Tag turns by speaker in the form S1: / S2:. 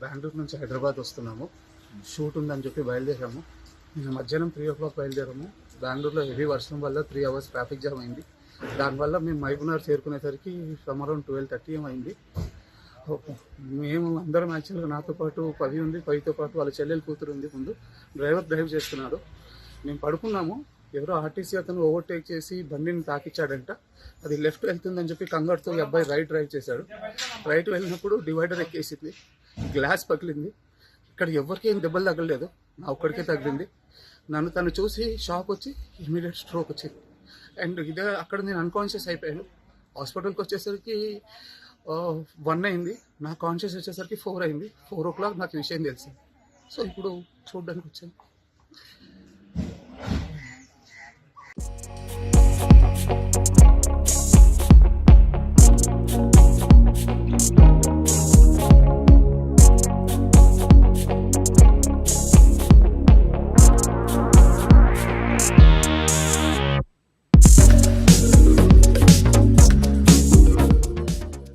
S1: బెంగళూరు నుంచి హైదరాబాద్ వస్తున్నాము. షూట్ ఉందని చెప్పి బయలుదేరాము. నిన్న మధ్యాహ్నం 3 o'clock బయలుదేరాము. బెంగళూరులో హెవీ వర్షం వల్ల 3 hours ట్రాఫిక్ జామ్ అయింది. దానివల్ల మేము మహబూబ్నగర్ చేరుకునేసరికి అరౌండ్ 12:30 అయింది. మేము అందరం యాక్చువల్గా నాతో పాటు పవి ఉంది, పవితో పాటు వాళ్ళ చెల్లెలు కూతురు ఉంది. ముందు డ్రైవ్ చేస్తున్నాడు. మేము పడుకున్నాము. ఎవరో ఆర్టీసీ అతను ఓవర్టేక్ చేసి బండిని తాకిచ్చాడంట. అది లెఫ్ట్ వెళ్తుందని చెప్పి కంగారుతో ఈ అబ్బాయి రైట్ డ్రైవ్ చేశాడు. రైట్ వెళ్ళినప్పుడు డివైడర్ ఎక్కేసింది, గ్లాస్ పగిలింది. ఇక్కడ ఎవరికి ఏం దెబ్బలు తగలలేదు, నా ఒక్కడికే తగిలింది. నన్ను తను చూసి షాక్ వచ్చి ఇమీడియట్ స్ట్రోక్ వచ్చింది. అండ్ ఇదే అక్కడ నేను అన్కాన్షియస్ అయిపోయాను. హాస్పిటల్కి వచ్చేసరికి 1 అయింది. నా కాన్షియస్ వచ్చేసరికి 4 అయింది. 4 o'clock నాకు విషయం తెలిసింది. సో ఇప్పుడు చూడడానికి వచ్చాను.